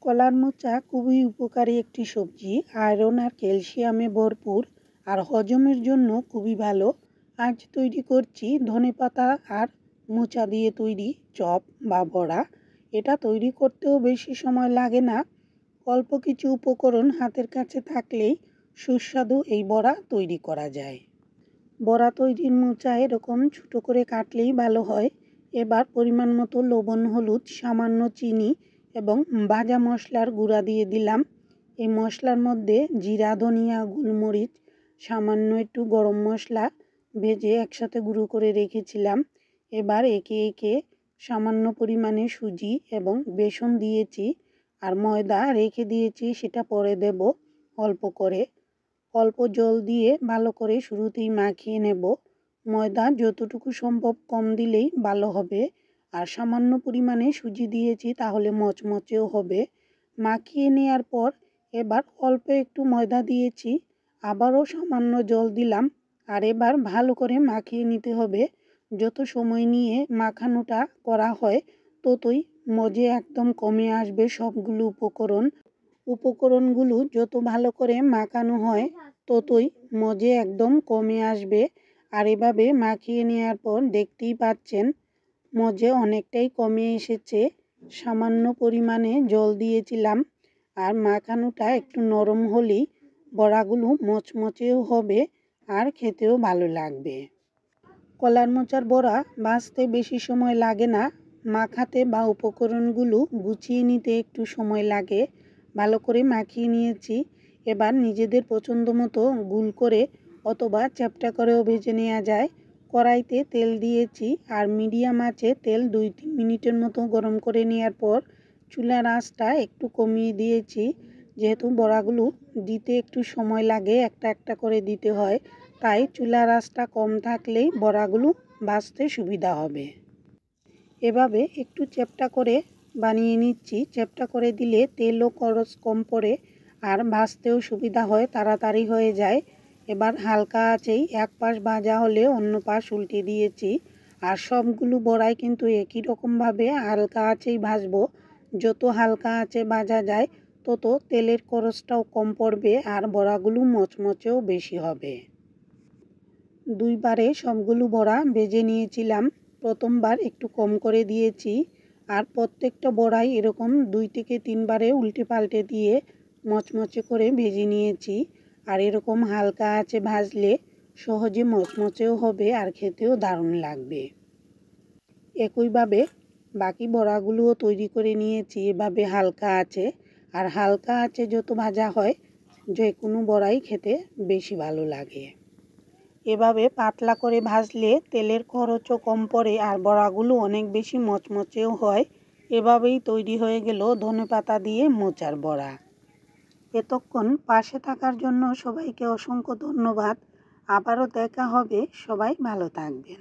কলার মোচা খুবই উপকারী একটি সবজি। আয়রন আর ক্যালসিয়ামে ভরপুর আর হজমের জন্য খুবই ভালো। আজ তৈরি করছি ধনেপাতা আর মোচা দিয়ে তৈরি চপ বা বড়া। এটা তৈরি করতেও বেশি সময় লাগে না। অল্প কিছু উপকরণ হাতের কাছে থাকলেই সুস্বাদু এই বড়া তৈরি করা যায়। বড়া তৈরির মোচা এরকম ছোটো করে কাটলেই ভালো হয়। এবার পরিমাণ মতো লবণ, হলুদ, সামান্য চিনি এবং ভাজা মশলার গুঁড়া দিয়ে দিলাম। এই মশলার মধ্যে জিরা, ধনিয়া, গোলমরিচ, সামান্য একটু গরম মশলা ভেজে একসাথে গুঁড়ো করে রেখেছিলাম। এবার একে একে সামান্য পরিমাণে সুজি এবং বেসন দিয়েছি আর ময়দা রেখে দিয়েছি, সেটা পরে দেব অল্প করে। অল্প জল দিয়ে ভালো করে শুরুতেই মাখিয়ে নেব। ময়দা যতটুকু সম্ভব কম দিলেই ভালো হবে। আর সামান্য পরিমাণে সুজি দিয়েছি, তাহলে মচমচেও হবে। মাখিয়ে নেওয়ার পর এবার অল্প একটু ময়দা দিয়েছি, আবারও সামান্য জল দিলাম। আর এবার ভালো করে মাখিয়ে নিতে হবে। যত সময় নিয়ে মাখানোটা করা হয় ততই মজে একদম কমে আসবে সবগুলো উপকরণগুলো যত ভালো করে মাখানো হয় ততই মজে একদম কমে আসবে। আর এভাবে মাখিয়ে নেওয়ার পর দেখতেই পাচ্ছেন মজে অনেকটাই কমে এসেছে। সামান্য পরিমাণে জল দিয়েছিলাম আর মাখানোটা একটু নরম হলেই বড়াগুলো মচমচেও হবে আর খেতেও ভালো লাগবে। কলার মোচার বড়া ভাজতে বেশি সময় লাগে না, মাখাতে বা উপকরণগুলো গুছিয়ে নিতে একটু সময় লাগে। ভালো করে মাখিয়ে নিয়েছি। এবার নিজেদের পছন্দ মতো গোল করে অথবা চ্যাপ্টা করেও ভেজে নেওয়া যায়। কড়াইতে তেল দিয়েছি আর মিডিয়াম আঁচে তেল 2-3 মিনিটের মতো গরম করে নেওয়ার পর চুলার আঁচটা একটু কমিয়ে দিয়েছি। যেহেতু বড়াগুলো দিতে একটু সময় লাগে, একটা একটা করে দিতে হয়, তাই চুলার আঁচটা কম থাকলেই বড়াগুলো ভাজতে সুবিধা হবে। এভাবে একটু চ্যাপ্টা করে বানিয়ে নিচ্ছি। চ্যাপ্টা করে দিলে তেলও খরচ কম পড়ে আর ভাজতেও সুবিধা হয়, তাড়াতাড়ি হয়ে যায়। এবার হালকা আঁচেই এক পাশ ভাজা হলে অন্য পাশ উল্টে দিয়েছি। আর সবগুলো বড়াই কিন্তু একই রকমভাবে হালকা আঁচেই ভাজবো। যত হালকা আঁচে ভাজা যায় তত তেলের খরচটাও কম পড়বে আর বড়াগুলো মচমচেও বেশি হবে। দুইবারে সবগুলো বড়া ভেজে নিয়েছিলাম। প্রথমবার একটু কম করে দিয়েছি আর প্রত্যেকটা বড়াই এরকম 2 থেকে 3 বারে উল্টে পাল্টে দিয়ে মচমচে করে ভেজে নিয়েছি। আর এরকম হালকা আঁচে ভাজলে সহজে মচমচেও হবে আর খেতেও দারুণ লাগবে। একইভাবে বাকি বড়াগুলোও তৈরি করে নিয়েছি এভাবে হালকা আঁচে। আর হালকা আঁচে যত ভাজা হয় যে কোনো বড়াই খেতে বেশি ভালো লাগে। এভাবে পাতলা করে ভাজলে তেলের খরচও কম পড়ে আর বড়াগুলো অনেক বেশি মচমচেও হয়। এভাবেই তৈরি হয়ে গেল ধনেপাতা দিয়ে মোচার বড়া। এতক্ষণ পাশে থাকার জন্য সবাইকে অসংখ্য ধন্যবাদ। আবারও দেখা হবে। সবাই ভালো থাকবেন।